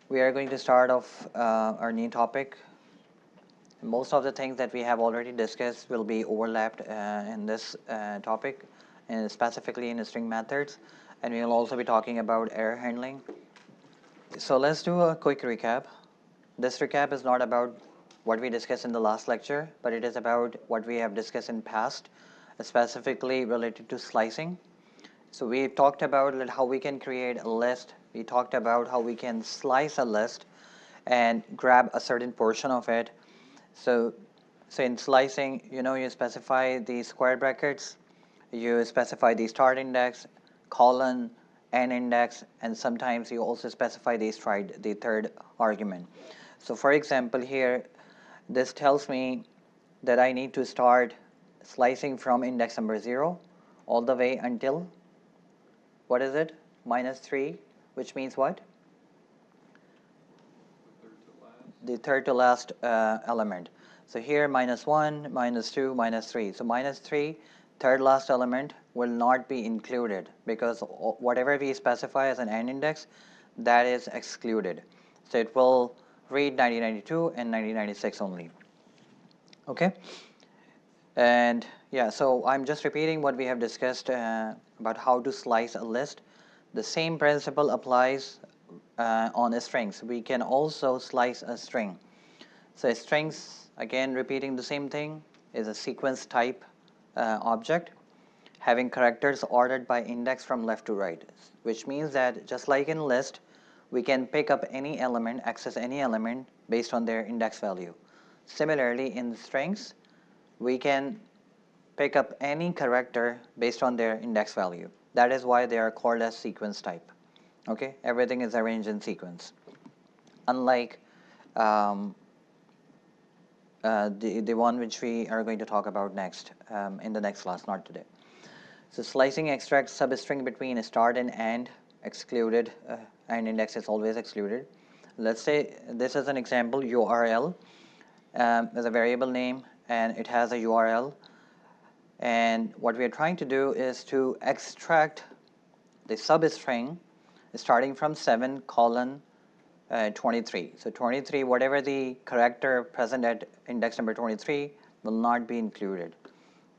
We are going to start off our new topic. Most of the things that we have already discussed will be overlapped in this topic, and specifically in string methods, and we will also be talking about error handling. So let's do a quick recap. This recap is not about what we discussed in the last lecture, but it is about what we have discussed in past, specifically related to slicing. So we talked about how we can create a list. We talked about how we can slice a list and grab a certain portion of it. So in slicing, you specify the square brackets, you specify the start index, colon, end index, and sometimes you also specify the stride, the third argument. So for example, here, this tells me that I need to start slicing from index number 0 all the way until, what is it? -3, which means what? The third to last element. So here -1, -2, -3. So -3, third last element, will not be included because whatever we specify as an end index, that is excluded. So it will read 1992 and 1996 only. Okay? And yeah, so I'm just repeating what we have discussed about how to slice a list. The same principle applies on strings. We can also slice a string. So strings, again repeating the same thing, is a sequence type object having characters ordered by index from left to right, which means that just like in list, we can pick up any element, access any element based on their index value. Similarly, in strings, we can pick up any character based on their index value. That is why they are called as sequence type. Okay, everything is arranged in sequence. Unlike the one which we are going to talk about next in the next class, not today. So slicing extracts substring between start and end excluded, and index is always excluded. Let's say this is an example. URL is a variable name and it has a URL, and what we are trying to do is to extract the substring starting from 7 colon 23. So 23, whatever the character present at index number 23 will not be included.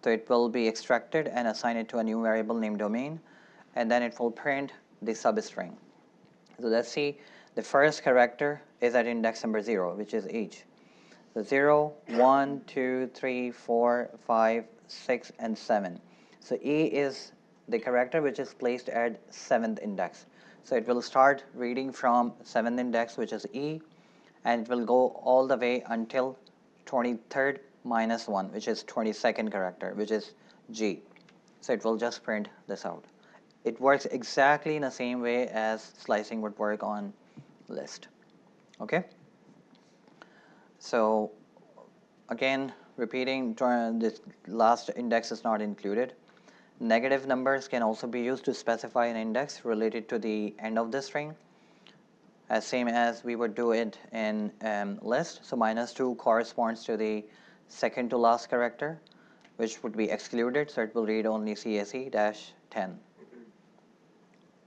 So it will be extracted and assign it to a new variable named domain, and then it will print the substring. So let's see, the first character is at index number 0, which is H. So 0, 1, 2, 3, 4, 5, 6, and 7. So E is the character which is placed at 7th index. So it will start reading from 7th index, which is E, and it will go all the way until 23rd minus 1, which is 22nd character, which is G. So it will just print this out. It works exactly in the same way as slicing would work on list. Okay? So again, repeating, this last index is not included. Negative numbers can also be used to specify an index related to the end of the string, as same as we would do it in list. So -2 corresponds to the second to last character, which would be excluded, so it will read only CSE-10.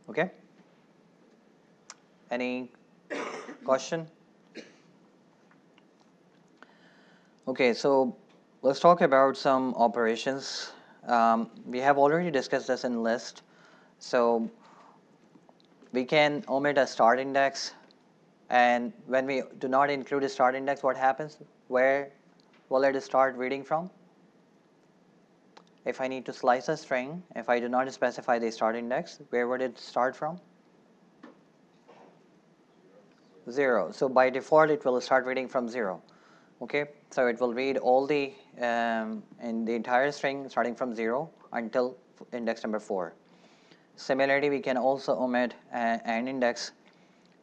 Okay? Any question? Okay, so let's talk about some operations. We have already discussed this in list. So we can omit a start index, and when we do not include a start index, what happens? Where will it start reading from? If I need to slice a string, if I do not specify the start index, where would it start from? 0. So by default, it will start reading from 0. Okay, so it will read all the in the entire string starting from 0 until index number 4. Similarly, we can also omit an index,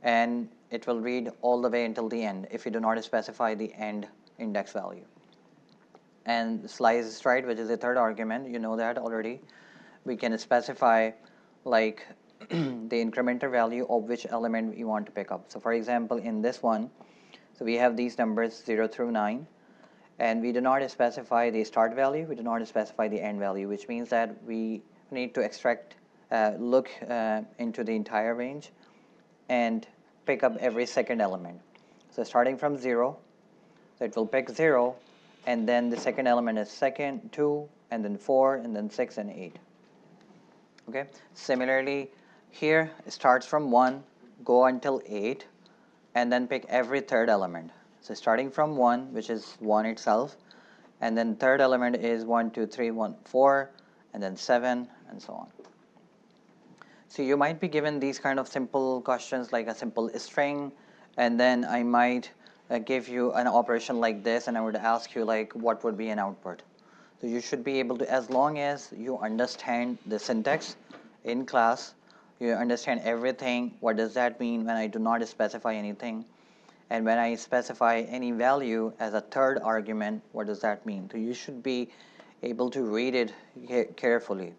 and it will read all the way until the end if you do not specify the end index value. And slice stride, which is the third argument, you know that already. We can specify like the incremental value of which element we want to pick up. So for example, in this one, so we have these numbers 0 through 9, and we do not specify the start value, we do not specify the end value, which means that we need to extract, look into the entire range and pick up every second element. So starting from 0, so it will pick 0, and then the second element is 2, and then 4, and then 6 and 8. Okay. Similarly, here it starts from 1, go until 8, and then pick every third element. So starting from 1, which is 1 itself, and then third element is 1, 2, 3, 1, 4, and then 7, and so on. So you might be given these kind of simple questions like a simple string, and then I might give you an operation like this, and I would ask you like what would be an output. So you should be able to, as long as you understand the syntax in class, you understand everything, what does that mean when I do not specify anything, and when I specify any value as a third argument, what does that mean? So you should be able to read it carefully.